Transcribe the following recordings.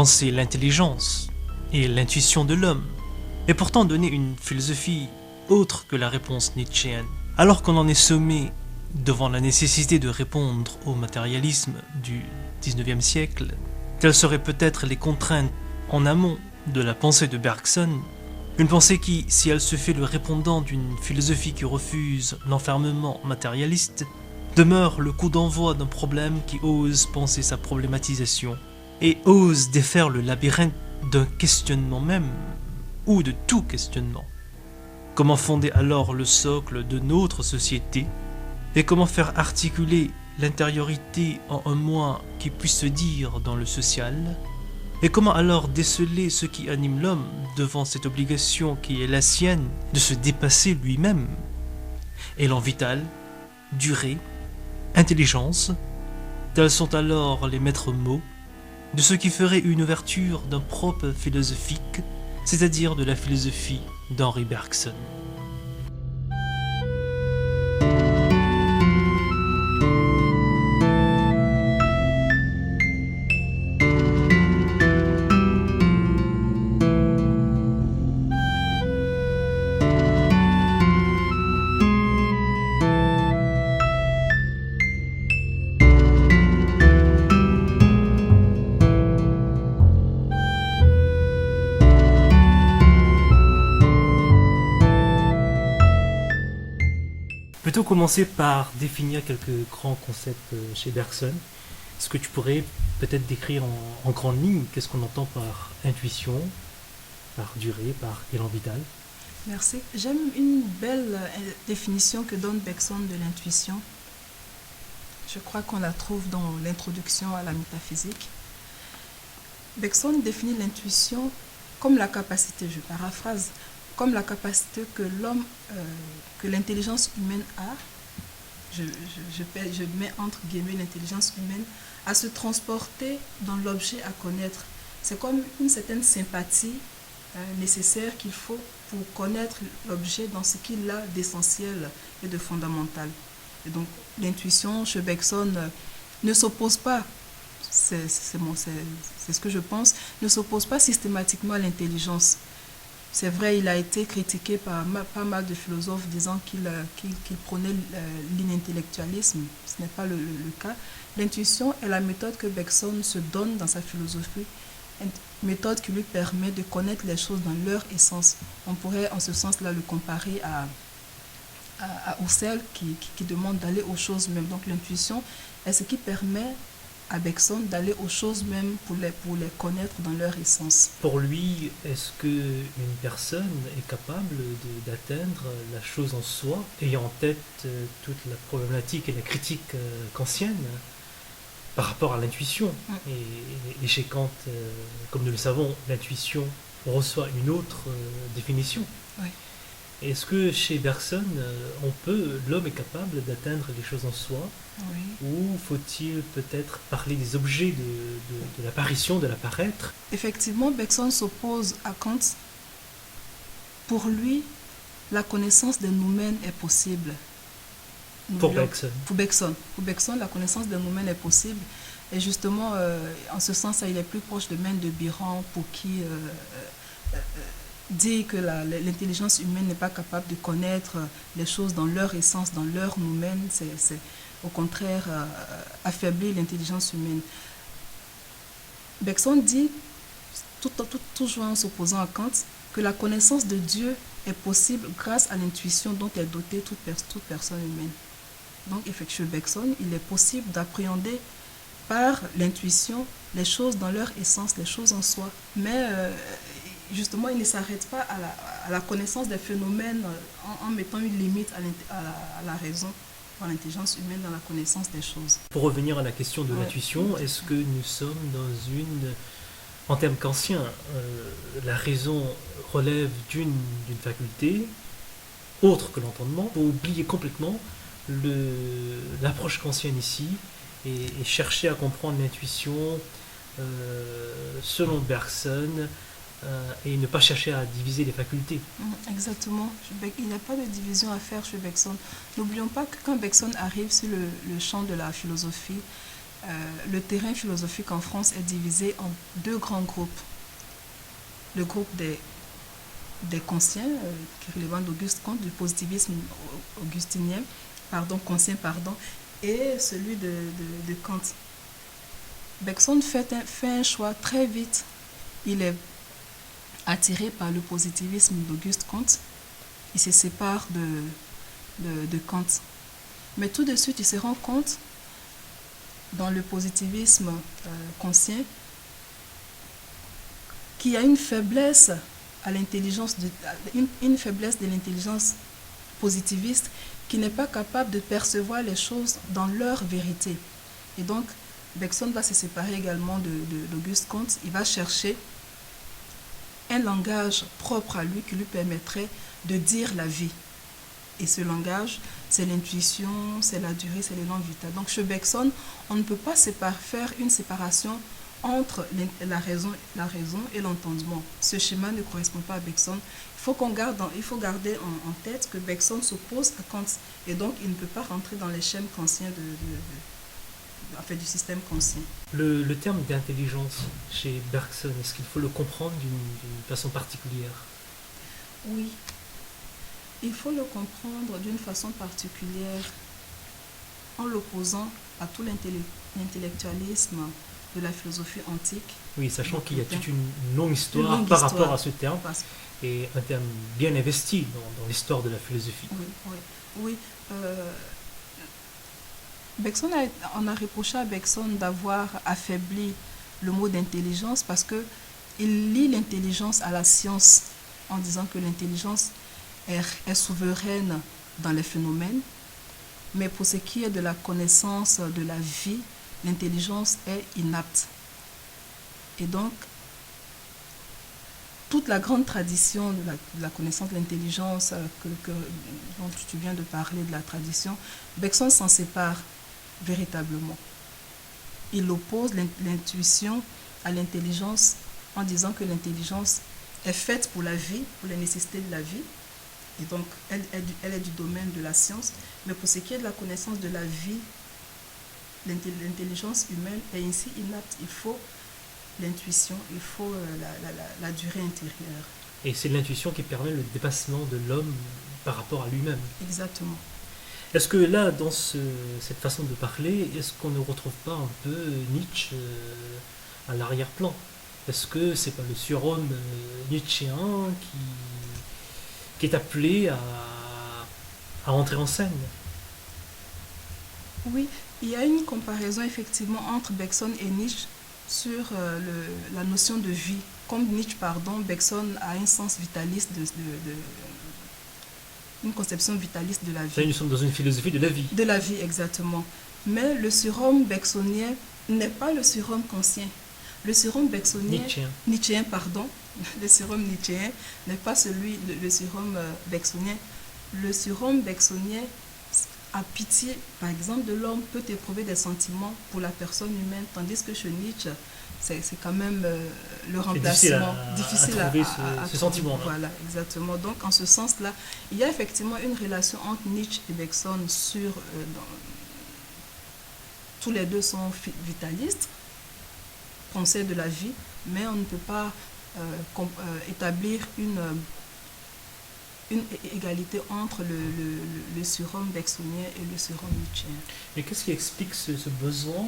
penser l'intelligence et l'intuition de l'homme, et pourtant donner une philosophie autre que la réponse nietzschéenne. Alors qu'on en est sommé devant la nécessité de répondre au matérialisme du XIXe siècle, telles seraient peut-être les contraintes en amont de la pensée de Bergson, une pensée qui, si elle se fait le répondant d'une philosophie qui refuse l'enfermement matérialiste, demeure le coup d'envoi d'un problème qui ose penser sa problématisation et ose défaire le labyrinthe d'un questionnement même, ou de tout questionnement. Comment fonder alors le socle de notre société et comment faire articuler l'intériorité en un moi qui puisse se dire dans le social? Et comment alors déceler ce qui anime l'homme devant cette obligation qui est la sienne de se dépasser lui-même? Élan vital, durée, intelligence, tels sont alors les maîtres mots de ce qui ferait une ouverture d'un propre philosophique, c'est-à-dire de la philosophie d'Henri Bergson. Plutôt commencer par définir quelques grands concepts chez Bergson. Est-ce que tu pourrais peut-être décrire en grandes lignes qu'est-ce qu'on entend par intuition, par durée, par élan vital? Merci. J'aime une belle définition que donne Bergson de l'intuition. Je crois qu'on la trouve dans l'introduction à la métaphysique. Bergson définit l'intuition comme la capacité, je paraphrase, comme la capacité que l'homme, que l'intelligence humaine a, je mets entre guillemets l'intelligence humaine, à se transporter dans l'objet à connaître. C'est comme une certaine sympathie nécessaire qu'il faut pour connaître l'objet dans ce qu'il a d'essentiel et de fondamental. Et donc l'intuition chez Bergson ne s'oppose pas, c'est ce que je pense, ne s'oppose pas systématiquement à l'intelligence. C'est vrai, il a été critiqué par pas mal de philosophes disant qu'il prônait l'inintellectualisme. Ce n'est pas le cas. L'intuition est la méthode que Bergson se donne dans sa philosophie, une méthode qui lui permet de connaître les choses dans leur essence. On pourrait en ce sens-là le comparer à Husserl qui demande d'aller aux choses mêmes. Donc l'intuition est ce qui permet à Bergson d'aller aux choses mêmes pour les connaître dans leur essence. Pour lui, est-ce qu'une personne est capable d'atteindre la chose en soi, ayant en tête toute la problématique et la critique kantienne par rapport à l'intuition? Et chez Kant, comme nous le savons, l'intuition reçoit une autre définition. Oui. Est-ce que chez Bergson, l'homme est capable d'atteindre les choses en soi? Oui. Ou faut-il peut-être parler des objets de l'apparition, de l'apparaître? Effectivement, Bergson s'oppose à Kant. Pour lui, la connaissance des noumènes est possible. Pour Bergson. Pour Bergson, la connaissance des noumènes est possible. Et justement, en ce sens, il est plus proche de Maine de Biran, pour qui dit que l'intelligence humaine n'est pas capable de connaître les choses dans leur essence, dans leur noumène. C'est au contraire affaiblir l'intelligence humaine. Bergson dit, toujours en s'opposant à Kant, que la connaissance de Dieu est possible grâce à l'intuition dont est dotée toute personne humaine. Donc, effectivement, chez Bergson, il est possible d'appréhender par l'intuition les choses dans leur essence, les choses en soi. Mais justement, il ne s'arrête pas à la connaissance des phénomènes en mettant une limite à la raison, à l'intelligence humaine dans la connaissance des choses. Pour revenir à la question de l'intuition, est-ce que nous sommes en termes kantiens, la raison relève d'une faculté autre que l'entendement? Il faut oublier complètement l'approche kantienne ici et chercher à comprendre l'intuition selon Bergson et ne pas chercher à diviser les facultés. Exactement. Il n'y a pas de division à faire chez Bergson. N'oublions pas que quand Bergson arrive sur le champ de la philosophie, le terrain philosophique en France est divisé en deux grands groupes. Le groupe des conscients, qui relèvent d'Auguste Comte, du positivisme conscient, et celui de Kant. Bergson fait un choix très vite. Il est attiré par le positivisme d'Auguste Comte. Il se sépare de Kant. Mais tout de suite, il se rend compte, dans le positivisme conscient, qu'il y a une faiblesse à l'intelligence, une faiblesse de l'intelligence positiviste qui n'est pas capable de percevoir les choses dans leur vérité. Et donc, Bergson va se séparer également d'Auguste Comte. Il va chercher un langage propre à lui qui lui permettrait de dire la vie. Et ce langage, c'est l'intuition, c'est la durée, c'est l'élan vital. Donc chez Bergson, on ne peut pas faire une séparation entre la raison et l'entendement. Ce schéma ne correspond pas à Bergson. Il faut garder en tête que Bergson s'oppose à Kant. Et donc, il ne peut pas rentrer dans les schèmes kantiens du système conscient. Le terme d'intelligence chez Bergson, est-ce qu'il faut le comprendre d'une façon particulière? Oui. Il faut le comprendre d'une façon particulière en l'opposant à tout l'intellectualisme de la philosophie antique. Oui, sachant qu'il y a toute une longue histoire par rapport à ce terme, et un terme bien investi dans l'histoire de la philosophie. Oui. Bergson on a reproché à Bergson d'avoir affaibli le mot d'intelligence parce qu'il lie l'intelligence à la science en disant que l'intelligence est souveraine dans les phénomènes, mais pour ce qui est de la connaissance de la vie, l'intelligence est inapte. Et donc, toute la grande tradition de la connaissance de l'intelligence dont tu viens de parler, de la tradition, Bergson s'en sépare véritablement. Il oppose l'intuition à l'intelligence en disant que l'intelligence est faite pour la vie, pour les nécessités de la vie, et donc elle est du domaine de la science, mais pour ce qui est de la connaissance de la vie, l'intelligence humaine est ainsi inapte. Il faut l'intuition, il faut la durée intérieure. Et c'est l'intuition qui permet le dépassement de l'homme par rapport à lui-même. Exactement. Est-ce que là, dans cette façon de parler, est-ce qu'on ne retrouve pas un peu Nietzsche à l'arrière-plan? Est-ce que c'est pas le surhomme nietzschéen qui est appelé à entrer en scène? Oui, il y a une comparaison effectivement entre Bergson et Nietzsche sur la notion de vie. Comme Nietzsche, Bergson a un sens vitaliste une conception vitaliste de la vie. Nous sommes dans une philosophie de la vie. De la vie, exactement. Mais le surhomme bergsonien n'est pas le surhomme conscient. Le surhomme bergsonien... Nietzschéen, le surhomme nietzschéen n'est pas le surhomme bergsonien. Le surhomme bergsonien a pitié, par exemple, de l'homme, peut éprouver des sentiments pour la personne humaine, tandis que chez Nietzsche, c'est quand même le remplacement. Difficile à trouver ce sentiment. Voilà, exactement. Donc, en ce sens-là, il y a effectivement une relation entre Nietzsche et Bergson tous les deux sont vitalistes, penseurs de la vie, mais on ne peut pas établir une égalité entre le surhomme bergsonien et le surhomme nietzschéen. Mais qu'est-ce qui explique ce besoin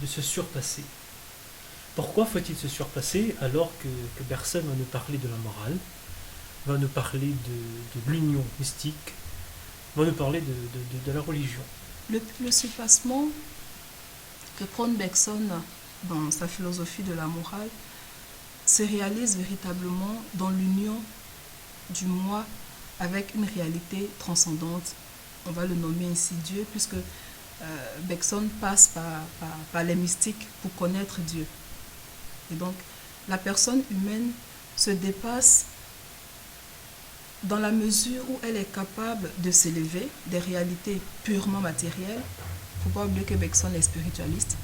de se surpasser? Pourquoi faut-il se surpasser alors que Bergson va nous parler de la morale, va nous parler de l'union mystique, va nous parler de la religion? Le surpassement que prône Bergson dans sa philosophie de la morale se réalise véritablement dans l'union du moi avec une réalité transcendante. On va le nommer ainsi Dieu, puisque Bergson passe par les mystiques pour connaître Dieu. Et donc, la personne humaine se dépasse dans la mesure où elle est capable de s'élever des réalités purement matérielles. Il ne faut pas oublier que Bergson est spiritualiste.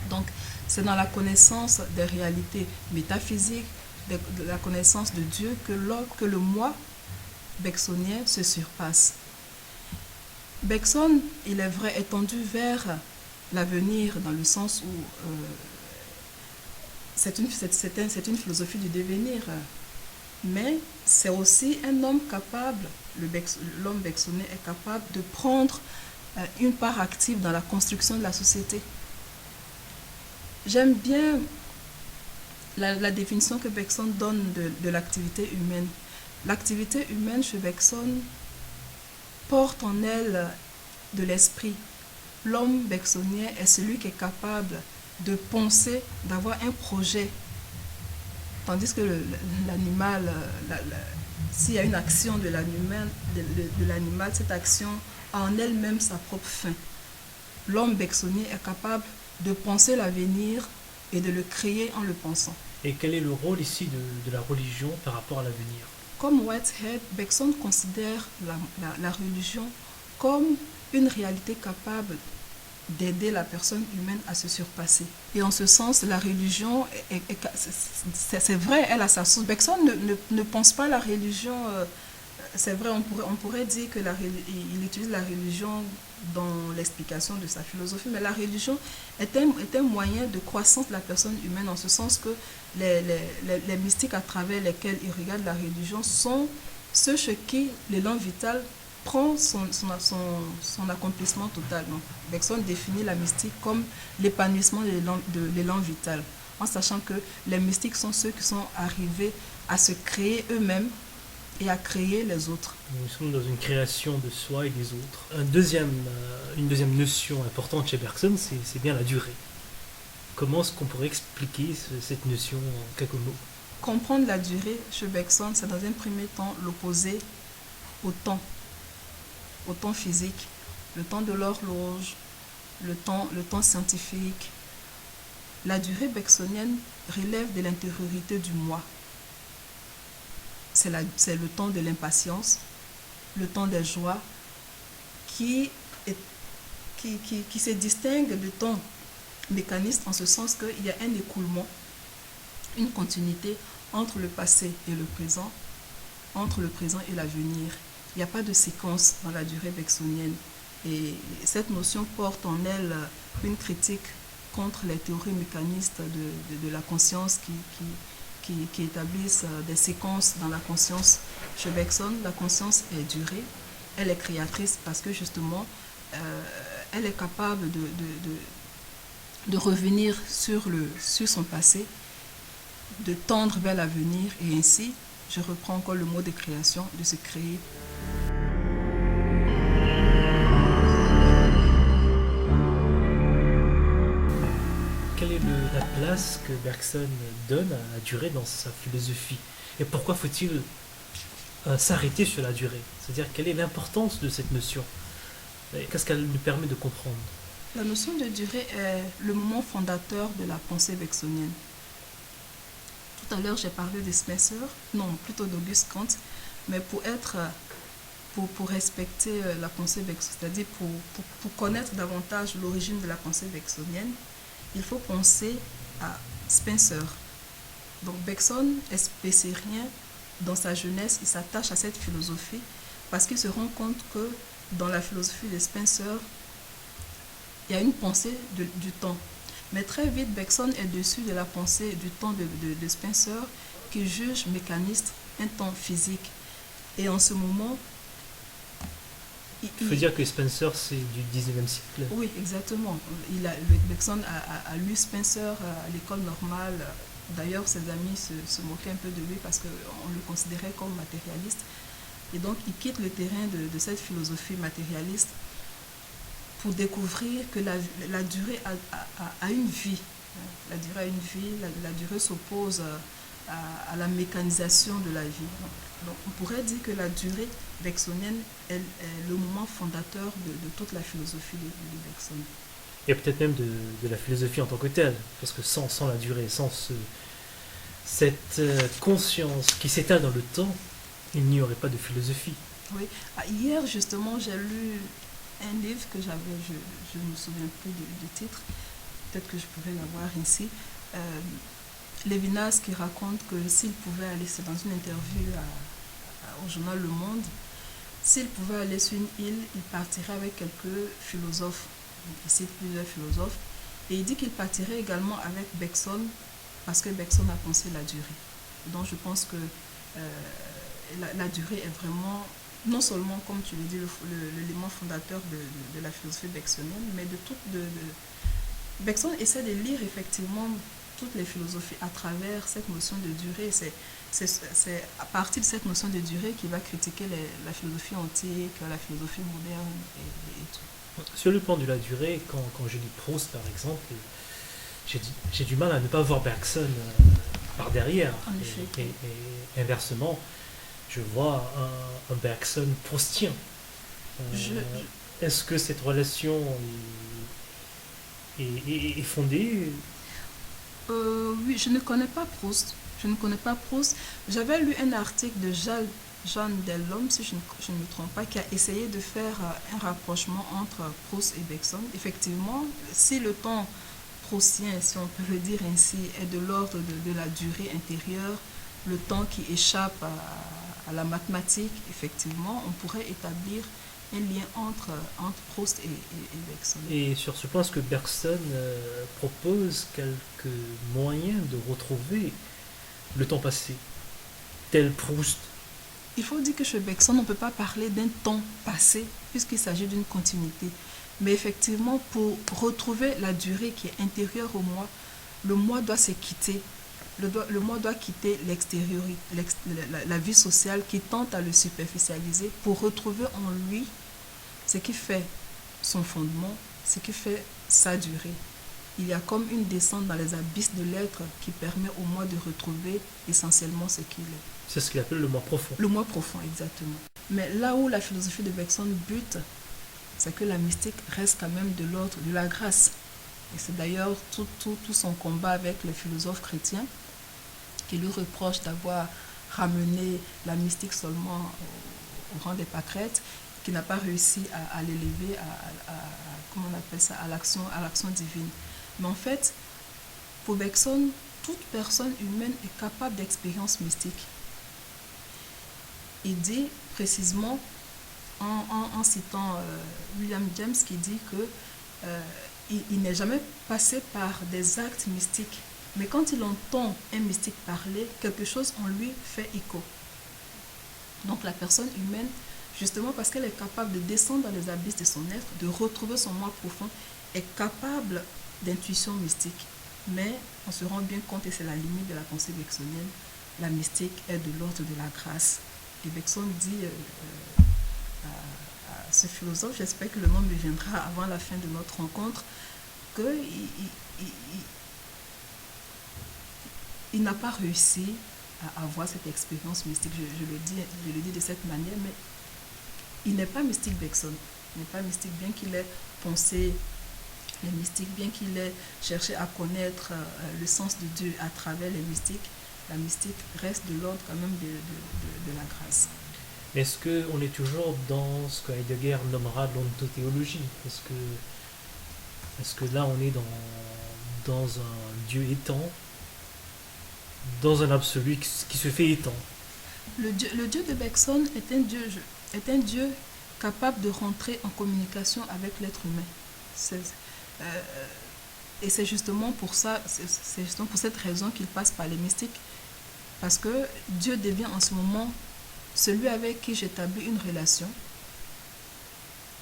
Donc, c'est dans la connaissance des réalités métaphysiques, de la connaissance de Dieu, que le moi bergsonien se surpasse. Bergson, il est vrai, est tendu vers l'avenir dans le sens où c'est une philosophie du devenir, mais c'est aussi un homme capable, l'homme bergsonien est capable de prendre une part active dans la construction de la société. J'aime bien la définition que Bergson donne de l'activité humaine. L'activité humaine chez Bergson porte en elle de l'esprit. L'homme bergsonien est celui qui est capable de penser, d'avoir un projet. Tandis que l'animal, s'il y a une action de l'animal, cette action a en elle-même sa propre fin. L'homme bergsonien est capable de penser l'avenir et de le créer en le pensant. Et quel est le rôle ici de la religion par rapport à l'avenir? Comme Whitehead, Bergson considère la religion comme une réalité capable d'aider la personne humaine à se surpasser. Et en ce sens, la religion, c'est vrai, elle a sa source. Bergson ne pense pas la religion, c'est vrai, on pourrait dire qu'il utilise la religion dans l'explication de sa philosophie, mais la religion est un moyen de croissance de la personne humaine, en ce sens que les mystiques à travers lesquels ils regardent la religion sont ceux chez qui l'élan vital prend son accomplissement totalement. Bergson définit la mystique comme l'épanouissement de l'élan vital, en sachant que les mystiques sont ceux qui sont arrivés à se créer eux-mêmes et à créer les autres. Nous sommes dans une création de soi et des autres. Une deuxième notion importante chez Bergson, c'est bien la durée. Comment est-ce qu'on pourrait expliquer cette notion en quelques mots? Comprendre la durée chez Bergson, c'est dans un premier temps l'opposer au temps physique, le temps de l'horloge, le temps scientifique. La durée bergsonienne relève de l'intériorité du moi. C'est le temps de l'impatience, le temps des joies, qui se distingue du temps mécaniste en ce sens qu'il y a un écoulement, une continuité entre le passé et le présent, entre le présent et l'avenir. Il n'y a pas de séquence dans la durée bergsonienne. Et cette notion porte en elle une critique contre les théories mécanistes de la conscience qui établissent des séquences dans la conscience. Chez Bergson, la conscience est durée, elle est créatrice parce que justement, elle est capable de revenir sur son passé, de tendre vers l'avenir et ainsi, je reprends encore le mot de création, de se créer. Quelle est la place que Bergson donne à la durée dans sa philosophie? Et pourquoi faut-il s'arrêter sur la durée? C'est-à-dire, quelle est l'importance de cette notion? Et qu'est-ce qu'elle nous permet de comprendre? La notion de durée est le moment fondateur de la pensée bergsonienne. Tout à l'heure, j'ai parlé de Spencer, non, plutôt d'Auguste Kant, mais pour respecter la pensée bergsonienne, c'est-à-dire pour connaître davantage l'origine de la pensée bergsonienne, il faut penser à Spencer. Donc Bergson est spécérien dans sa jeunesse, il s'attache à cette philosophie parce qu'il se rend compte que dans la philosophie de Spencer, il y a une pensée du temps. Mais très vite, Bergson est dessus de la pensée du temps de Spencer qui juge mécaniste un temps physique. Et en ce moment, Il faut dire que Spencer, c'est du 19e siècle. Oui, exactement. Bergson a lu Spencer à l'école normale. D'ailleurs, ses amis se moquaient un peu de lui parce qu'on le considérait comme matérialiste. Et donc, il quitte le terrain de cette philosophie matérialiste pour découvrir que la durée a une vie. La durée a une vie, la durée s'oppose à la mécanisation de la vie. Donc, on pourrait dire que la durée bergsonienne est le moment fondateur de toute la philosophie de Bergson. Et peut-être même de la philosophie en tant que telle, parce que sans la durée, sans cette conscience qui s'étale dans le temps, il n'y aurait pas de philosophie. Oui. Hier, justement, j'ai lu un livre que j'avais, je ne me souviens plus du titre, peut-être que je pourrais l'avoir ici. Lévinas qui raconte que s'il pouvait aller, c'est dans une interview au journal Le Monde, s'il pouvait aller sur une île, il partirait avec quelques philosophes il cite plusieurs philosophes, et il dit qu'il partirait également avec Bergson parce que Bergson a pensé la durée. Donc je pense que la durée est vraiment, non seulement, comme tu le dis, l'élément fondateur de la philosophie bergsonienne, mais Bergson essaie de lire effectivement toutes les philosophies à travers cette notion de durée. C'est à partir de cette notion de durée qu'il va critiquer la philosophie antique, la philosophie moderne et tout. Sur le plan de la durée, quand je lis Proust par exemple, j'ai du mal à ne pas voir Bergson par derrière. En effet. Et inversement, je vois un Bergson proustien. Est-ce que cette relation est fondée? Oui, je ne connais pas Proust. J'avais lu un article de Jean Delhomme, si je ne me trompe pas, qui a essayé de faire un rapprochement entre Proust et Bergson. Effectivement, si le temps proustien, si on peut le dire ainsi, est de l'ordre de la durée intérieure, le temps qui échappe à la mathématique, effectivement, on pourrait établir un lien entre Proust et Bergson. Et sur ce point, est-ce que Bergson propose quelques moyens de retrouver le temps passé, tel Proust? Il faut dire que chez Bergson, on ne peut pas parler d'un temps passé, puisqu'il s'agit d'une continuité. Mais effectivement, pour retrouver la durée qui est intérieure au moi, le moi doit se quitter. Le moi doit quitter l'extérieur, la vie sociale qui tente à le superficialiser pour retrouver en lui ce qui fait son fondement, ce qui fait sa durée. Il y a comme une descente dans les abysses de l'être qui permet au moi de retrouver essentiellement ce qu'il est. C'est ce qu'il appelle le moi profond. Le moi profond, exactement. Mais là où la philosophie de Bergson bute, c'est que la mystique reste quand même de l'ordre de la grâce. Et c'est d'ailleurs tout son combat avec les philosophes chrétiens qui lui reprochent d'avoir ramené la mystique seulement au rang des pâquerettes, qui n'a pas réussi à l'élever comment on appelle ça, à l'action divine. Mais en fait, pour Bergson, toute personne humaine est capable d'expériences mystiques. Il dit précisément, en citant William James, qui dit que il n'est jamais passé par des actes mystiques. Mais quand il entend un mystique parler, quelque chose en lui fait écho. Donc la personne humaine, justement parce qu'elle est capable de descendre dans les abysses de son être, de retrouver son moi profond, est capable d'intuition mystique. Mais on se rend bien compte, et c'est la limite de la pensée bergsonienne, la mystique est de l'ordre de la grâce. Et Bergson dit à ce philosophe, j'espère que le nom me viendra avant la fin de notre rencontre, qu'il n'a pas réussi à avoir cette expérience mystique. Je le dis de cette manière, mais il n'est pas mystique, Bergson. Il n'est pas mystique, bien qu'il ait pensé les mystiques, bien qu'il ait cherché à connaître le sens de Dieu à travers les mystiques. La mystique reste de l'ordre quand même de la grâce. Est-ce qu'on est toujours dans ce que Heidegger nommera l'ontothéologie? Est-ce que là on est dans un Dieu étant, dans un absolu qui se fait étant? Le Dieu de Bergson est un Dieu capable de rentrer en communication avec l'être humain. Et c'est justement pour ça, c'est justement pour cette raison qu'il passe par les mystiques. Parce que Dieu devient en ce moment celui avec qui j'établis une relation,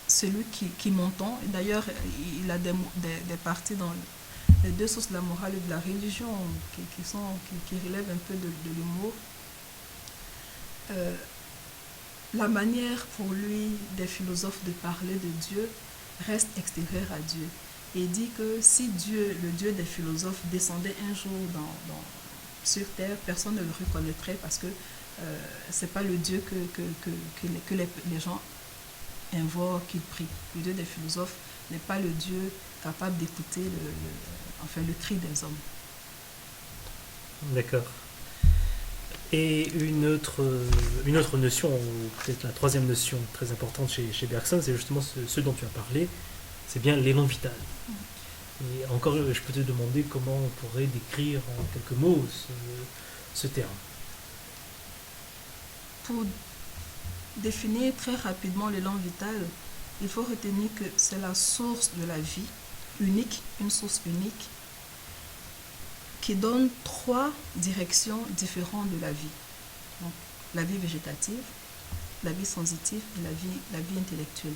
celui qui m'entend. D'ailleurs, il a des parties dans les deux sources de la morale et de la religion qui relèvent un peu de l'humour. La manière pour lui des philosophes de parler de Dieu reste extérieure à Dieu. Et il dit que si Dieu, le Dieu des philosophes, descendait un jour sur terre, personne ne le reconnaîtrait parce que ce n'est pas le Dieu que les gens invoquent, qu'ils prient. Le Dieu des philosophes n'est pas le Dieu capable d'écouter le cri des hommes. D'accord. Et une autre notion, ou peut-être la troisième notion très importante chez Bergson, c'est justement ce dont tu as parlé, c'est bien l'élan vital. Et encore, je peux te demander comment on pourrait décrire en quelques mots ce terme. Pour définir très rapidement l'élan vital, il faut retenir que c'est la source de la vie, unique, une source unique, qui donne 3 directions différentes de la vie. Donc, la vie végétative, la vie sensitive et la vie intellectuelle.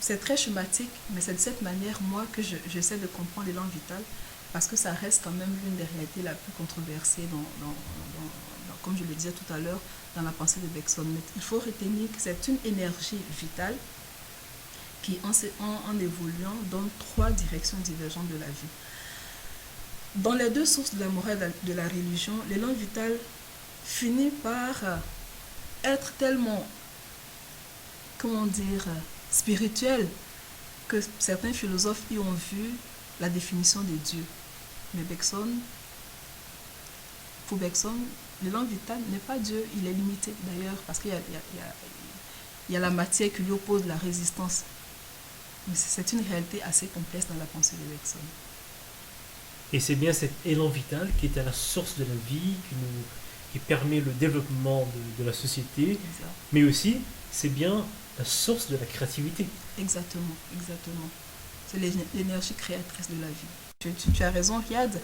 C'est très schématique, mais c'est de cette manière, moi, que j'essaie de comprendre l'élan vital, parce que ça reste quand même l'une des réalités la plus controversée, comme je le disais tout à l'heure, dans la pensée de Bergson. Mais il faut retenir que c'est une énergie vitale qui, en évoluant, donne 3 directions divergentes de la vie. Dans les 2 sources de la morale et de la religion, l'élan vital finit par être tellement, comment dire, spirituel, que certains philosophes y ont vu la définition de Dieu. Mais pour Bergson, l'élan vital n'est pas Dieu, il est limité d'ailleurs, parce qu'il y a la matière qui lui oppose la résistance. Mais c'est une réalité assez complexe dans la pensée de Bergson. Et c'est bien cet élan vital qui est à la source de la vie, qui permet le développement de la société, Exact. Mais aussi c'est bien la source de la créativité. Exactement. C'est l'énergie créatrice de la vie. Tu as raison, Riyad.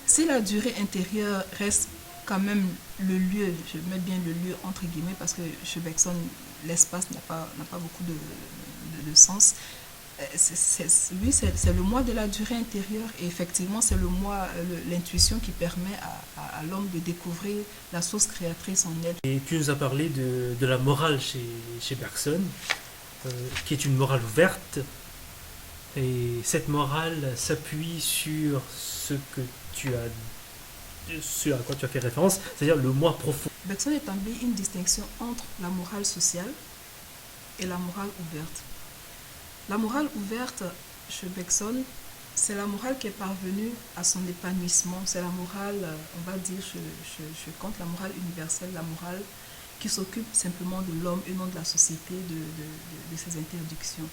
Si la durée intérieure reste quand même le lieu, je mets bien le lieu entre guillemets, parce que chez Bergson, l'espace n'a pas beaucoup de sens. Oui, c'est le moi de la durée intérieure, et effectivement, c'est le moi, l'intuition qui permet à l'homme de découvrir la source créatrice en elle. Et tu nous as parlé de la morale chez Bergson, qui est une morale ouverte, et cette morale s'appuie sur ce à quoi tu as fait référence, c'est-à-dire le moi profond. Bergson établit une distinction entre la morale sociale et la morale ouverte. La morale ouverte chez Bergson, c'est la morale qui est parvenue à son épanouissement. C'est la morale, on va dire, chez Kant, la morale universelle, la morale qui s'occupe simplement de l'homme et non de la société, de ses interdictions.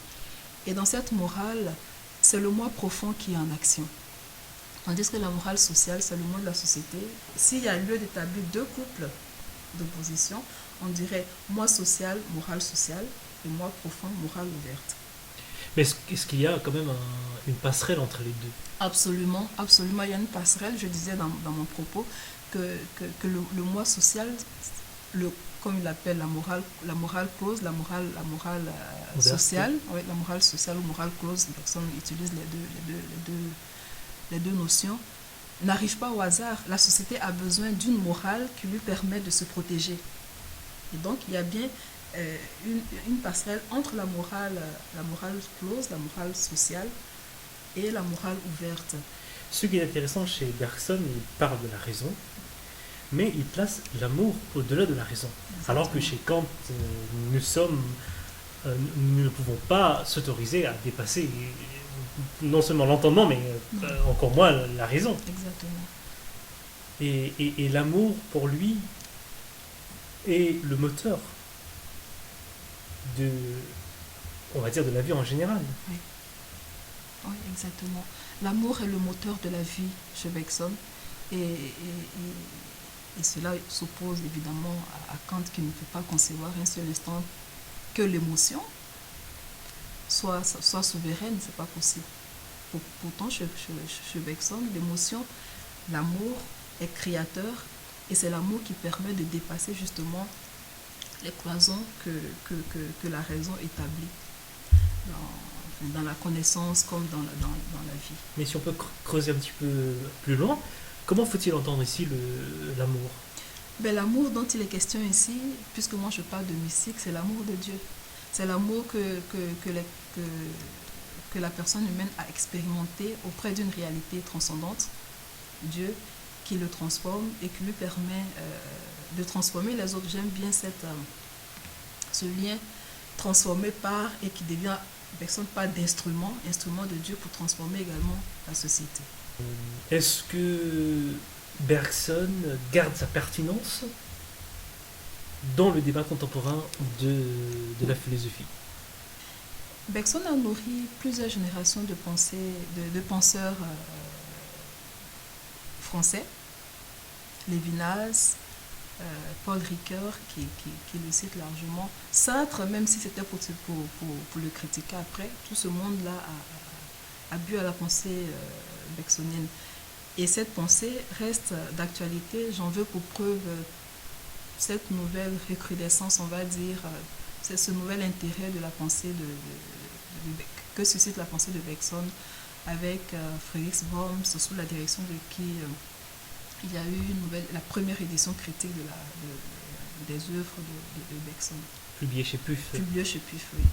Et dans cette morale, c'est le moi profond qui est en action. Tandis que la morale sociale, c'est le moi de la société. S'il y a lieu d'établir 2 couples d'opposition, on dirait moi social, morale sociale, et moi profond, morale ouverte. Mais est-ce qu'il y a quand même une passerelle entre les deux? Absolument. Il y a une passerelle. Je disais dans mon propos que le moi social, comme il l'appelle la morale close, la morale sociale, oui, la morale sociale ou morale close, personne utilise les deux notions, n'arrive pas au hasard. La société a besoin d'une morale qui lui permet de se protéger. Et donc, il y a bien une passerelle entre la morale close, la morale sociale et la morale ouverte. Ce qui est intéressant chez Bergson, il parle de la raison, mais il place l'amour au-delà de la raison. Exactement. Alors que chez Kant, nous ne pouvons pas s'autoriser à dépasser non seulement l'entendement, mais encore moins la raison. Exactement. Et l'amour, pour lui, est le moteur on va dire, de la vie en général. Oui, exactement. L'amour est le moteur de la vie chez Bergson, et cela s'oppose évidemment à Kant, qui ne peut pas concevoir un seul instant que l'émotion soit souveraine. C'est pas possible. Pourtant, chez Bergson, l'émotion, l'amour est créateur, et c'est l'amour qui permet de dépasser justement les cloisons que la raison établit dans la connaissance comme dans la vie. Mais si on peut creuser un petit peu plus loin, comment faut-il entendre ici l'amour? L'amour dont il est question ici, puisque moi je parle de mystique, c'est l'amour de Dieu. C'est l'amour que la personne humaine a expérimenté auprès d'une réalité transcendante, Dieu, qui le transforme et qui lui permet de transformer les autres. J'aime bien ce lien transformé par, et qui devient personne pas instrument de Dieu pour transformer également la société. Est-ce que Bergson garde sa pertinence dans le débat contemporain de la philosophie? Bergson a nourri plusieurs générations de penseurs français, Lévinas, Paul Ricoeur qui le cite largement. Sartre, même si c'était pour le critiquer après, tout ce monde-là a bu à la pensée bergsonienne. Et cette pensée reste d'actualité. J'en veux pour preuve cette nouvelle recrudescence, on va dire, c'est ce nouvel intérêt de la pensée que suscite la pensée de Bergson avec Félix Worms, sous la direction de qui il y a eu la première édition critique des œuvres de Bergson. Publié chez PUF. Publié chez PUF, oui.